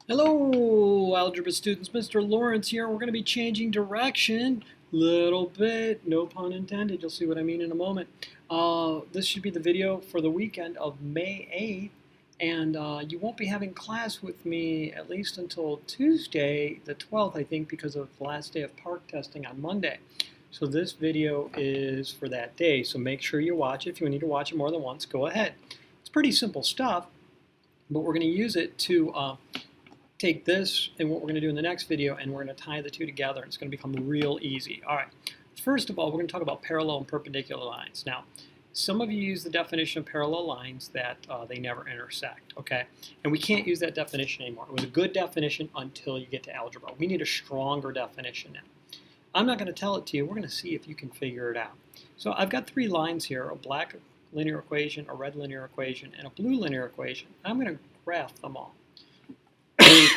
Hello, algebra students. Mr. Lawrence here. We're going to be changing direction a little bit. No pun intended. You'll see what I mean in a moment. This should be the video for the weekend of May 8th. And you won't be having class with me at least until Tuesday, the 12th, I think, because of the last day of park testing on Monday. So this video is for that day. So make sure you watch it. If you need to watch it more than once, go ahead. It's pretty simple stuff, but we're going to use it to take this and what we're going to do in the next video, and we're going to tie the two together, and it's going to become real easy. All right, first of all, we're going to talk about parallel and perpendicular lines. Now, some of you use the definition of parallel lines that they never intersect, okay? And we can't use that definition anymore. It was a good definition until you get to algebra. We need a stronger definition now. I'm not going to tell it to you. We're going to see if you can figure it out. So I've got three lines here, a black linear equation, a red linear equation, and a blue linear equation. I'm going to graph them all.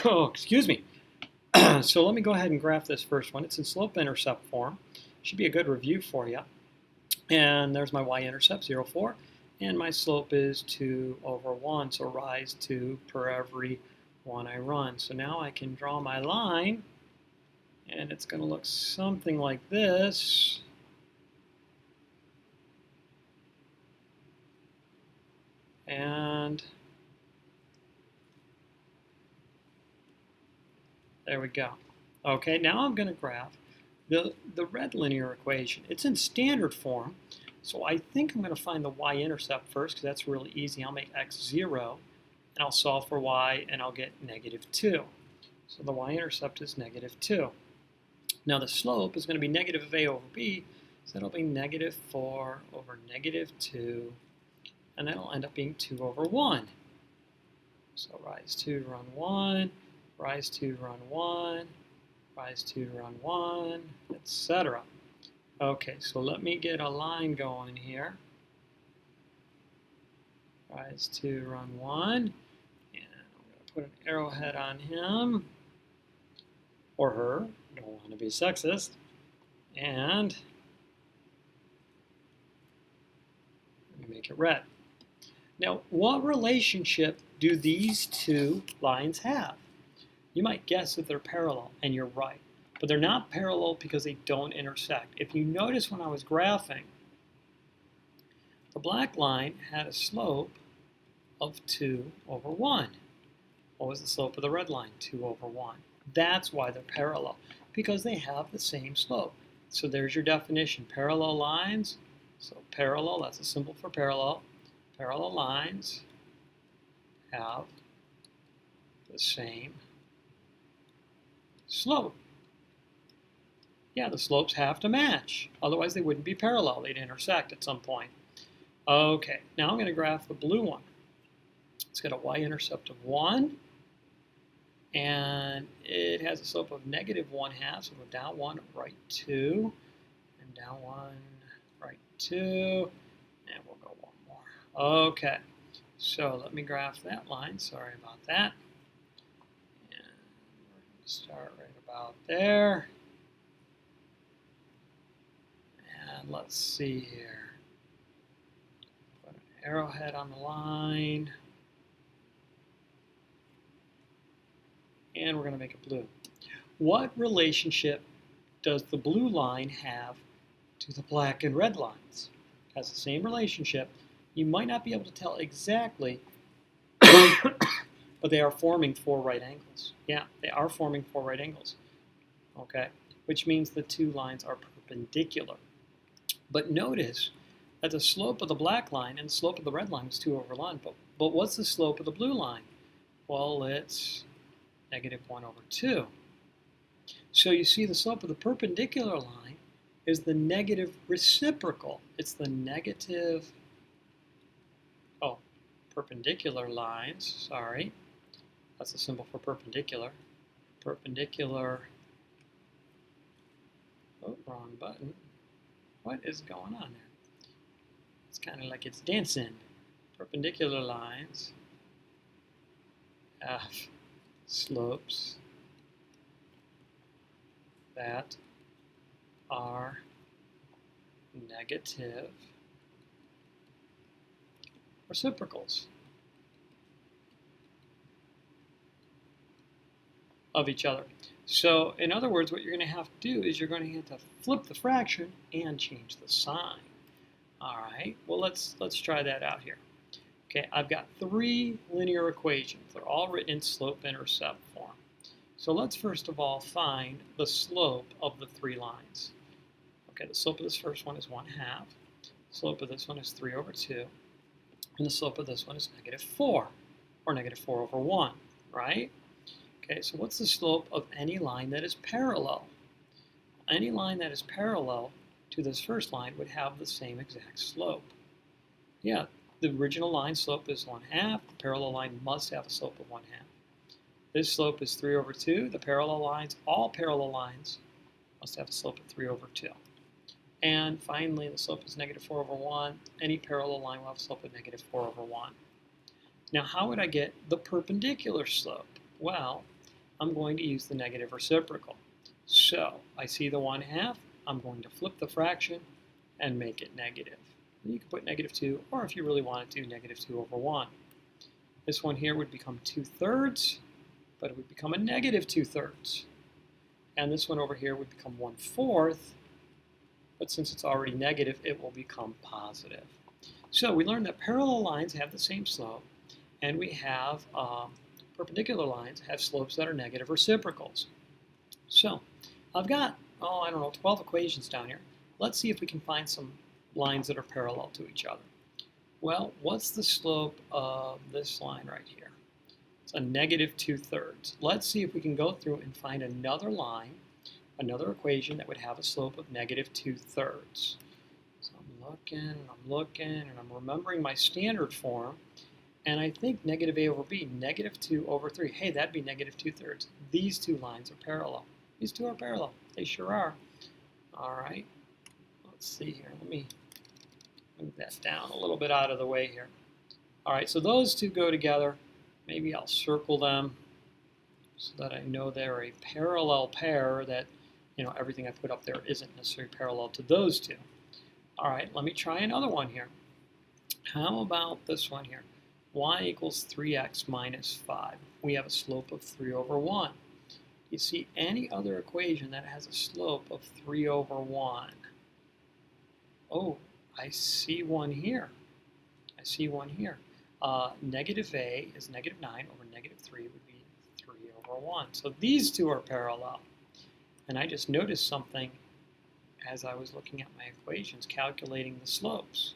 Oh, excuse me. So let me go ahead and graph this first one. It's in slope-intercept form. Should be a good review for you. And there's my y-intercept, 0, 4. And my slope is 2 over 1, so rise 2 per every one I run. So now I can draw my line, and it's going to look something like this. And there we go. Okay, now I'm going to graph the red linear equation. It's in standard form, so I think I'm going to find the y-intercept first, because that's really easy. I'll make x 0, and I'll solve for y, and I'll get negative 2. So the y-intercept is negative 2. Now the slope is going to be negative of a over b, so that'll be negative 4 over negative 2, and that'll end up being 2 over 1. So rise 2, run 1, rise 2, run 1, rise 2, run 1, etc. Okay, so let me get a line going here. Rise 2, run 1, and I'm going to put an arrowhead on him, or her, don't want to be sexist, and let me make it red. Now, what relationship do these two lines have? You might guess that they're parallel, and you're right. But they're not parallel because they don't intersect. If you notice when I was graphing, the black line had a slope of 2 over 1. What was the slope of the red line? 2 over 1. That's why they're parallel, because they have the same slope. So there's your definition. Parallel lines, so parallel, that's a symbol for parallel. Parallel lines have the same slope. Yeah, the slopes have to match. Otherwise, they wouldn't be parallel. They'd intersect at some point. Okay, now I'm going to graph the blue one. It's got a y-intercept of 1, and it has a slope of negative 1/2, so go down 1, right 2, and down 1, right 2, and we'll go 1 more. Okay, so let me graph that line. Sorry about that. And we're going to start right about there. And let's see here. Put an arrowhead on the line. And we're going to make it blue. What relationship does the blue line have to the black and red lines? It has the same relationship. You might not be able to tell exactly, but they are forming 4 right angles. Yeah, they are forming 4 right angles. Okay, which means the two lines are perpendicular. But notice that the slope of the black line and the slope of the red line is 2 over 1. But what's the slope of the blue line? Well, it's negative 1 over 2. So you see the slope of the perpendicular line is the negative reciprocal. It's the negative, perpendicular lines, sorry. That's a symbol for perpendicular. Perpendicular, wrong button. What is going on there? It's kind of like it's dancing. Perpendicular lines have slopes that are negative reciprocals. of each other. So in other words, what you're going to have to do is you're going to have to flip the fraction and change the sign. All right, well, let's try that out here. Okay, I've got three linear equations. They're all written in slope-intercept form. So let's first of all find the slope of the three lines. Okay, the slope of this first one is 1/2. The slope of this one is 3/2. And the slope of this one is -4, or -4/1, right? Okay, so what's the slope of any line that is parallel? Any line that is parallel to this first line would have the same exact slope. Yeah, the original line slope is 1/2. The parallel line must have a slope of 1/2. This slope is 3/2. The parallel lines, all parallel lines, must have a slope of 3/2. And finally, the slope is -4/1. Any parallel line will have a slope of -4/1. Now, how would I get the perpendicular slope? Well, I'm going to use the negative reciprocal. So I see the 1/2. I'm going to flip the fraction and make it negative. And you can put -2, or if you really wanted to, -2/1. This one here would become 2/3, but it would become a -2/3. And this one over here would become 1/4, but since it's already negative, it will become positive. So we learned that parallel lines have the same slope, and we have perpendicular lines have slopes that are negative reciprocals. So I've got, 12 equations down here. Let's see if we can find some lines that are parallel to each other. Well, what's the slope of this line right here? It's a -2/3. Let's see if we can go through and find another line, another equation that would have a slope of -2/3. So I'm looking, and I'm remembering my standard form, and I think (a/b, -2/3. Hey, that'd be -2/3. These two lines are parallel. These two are parallel. They sure are. All right, let's see here. Let me move that down a little bit out of the way here. All right, so those two go together. Maybe I'll circle them so that I know they're a parallel pair, that everything I put up there isn't necessarily parallel to those two. All right, let me try another one here. How about this one here? Y = 3x - 5. We have a slope of 3/1. You see any other equation that has a slope of 3/1? Oh, I see one here. (-a) is -9 over -3 would be 3/1. So these two are parallel. And I just noticed something as I was looking at my equations, calculating the slopes.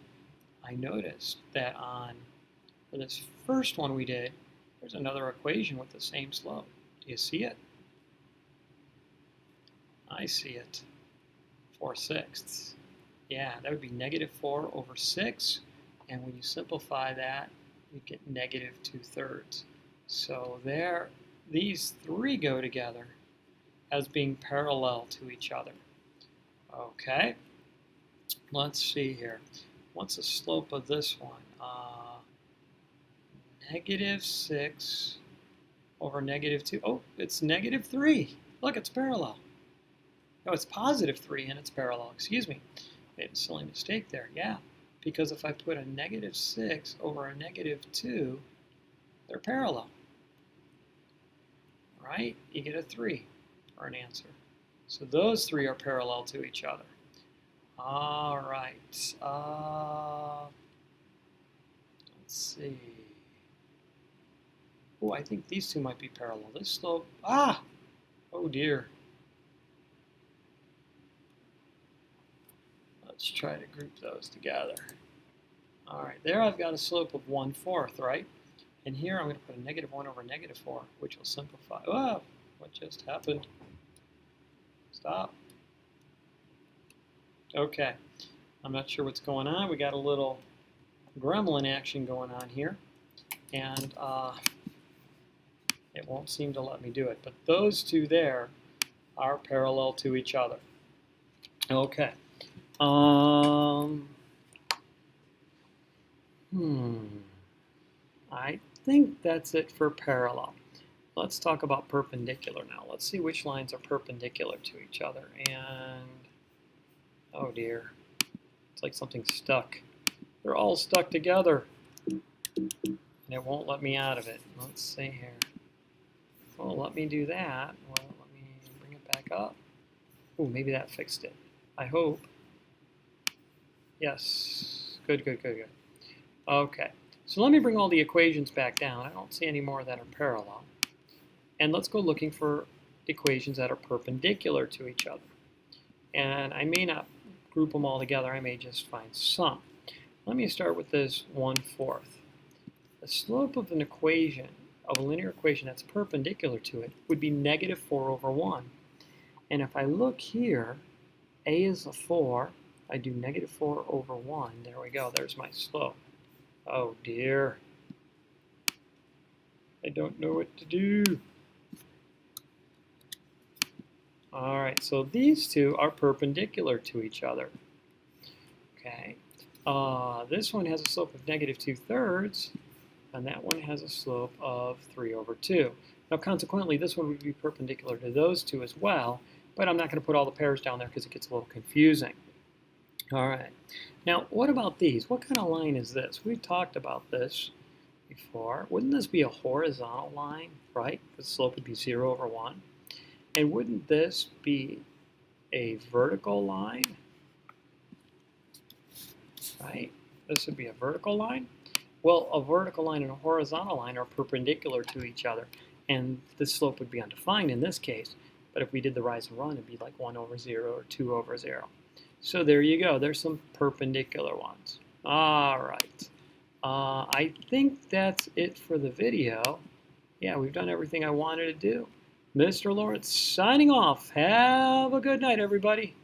I noticed that for this first one we did, there's another equation with the same slope. Do you see it? I see it. 4/6. Yeah, that would be -4/6. And when you simplify that, you get -2/3. So there, these three go together as being parallel to each other. Okay, let's see here. What's the slope of this one? -6 over -2. Oh, it's -3. Look, it's parallel. No, it's +3 and it's parallel. Excuse me. Made a silly mistake there. Yeah, because if I put a -6 over a -2, they're parallel. Right? You get a 3 for an answer. So those three are parallel to each other. All right. Let's see. Oh, I think these two might be parallel. This slope. Oh dear. Let's try to group those together. All right, there I've got a slope of 1/4, right? And here I'm going to put a -1 over -4, which will simplify. Oh, what just happened? Stop. Okay, I'm not sure what's going on. We got a little gremlin action going on here, and it won't seem to let me do it. But those two there are parallel to each other. Okay. I think that's it for parallel. Let's talk about perpendicular now. Let's see which lines are perpendicular to each other. And, oh dear, it's like something's stuck. They're all stuck together, and it won't let me out of it. Let's see here. Well, let me do that. Well, let me bring it back up. Oh, maybe that fixed it. I hope. Yes. Good, good, good, good. Okay. So let me bring all the equations back down. I don't see any more that are parallel. And let's go looking for equations that are perpendicular to each other. And I may not group them all together. I may just find some. Let me start with this 1/4. The slope of an equation, of a linear equation that's perpendicular to it, would be -4/1. And if I look here, a is a 4. I do -4/1. There we go. There's my slope. Oh dear. I don't know what to do. All right, so these two are perpendicular to each other. Okay. This one has a slope of -2/3, and that one has a slope of 3/2. Now, consequently, this one would be perpendicular to those two as well, but I'm not going to put all the pairs down there because it gets a little confusing. All right. Now, what about these? What kind of line is this? We've talked about this before. Wouldn't this be a horizontal line, right? The slope would be 0/1. And wouldn't this be a vertical line? Right? This would be a vertical line. Well, a vertical line and a horizontal line are perpendicular to each other, and the slope would be undefined in this case. But if we did the rise and run, it'd be like 1/0 or 2/0. So there you go. There's some perpendicular ones. All right. I think that's it for the video. Yeah, we've done everything I wanted to do. Mr. Laurence signing off. Have a good night, everybody.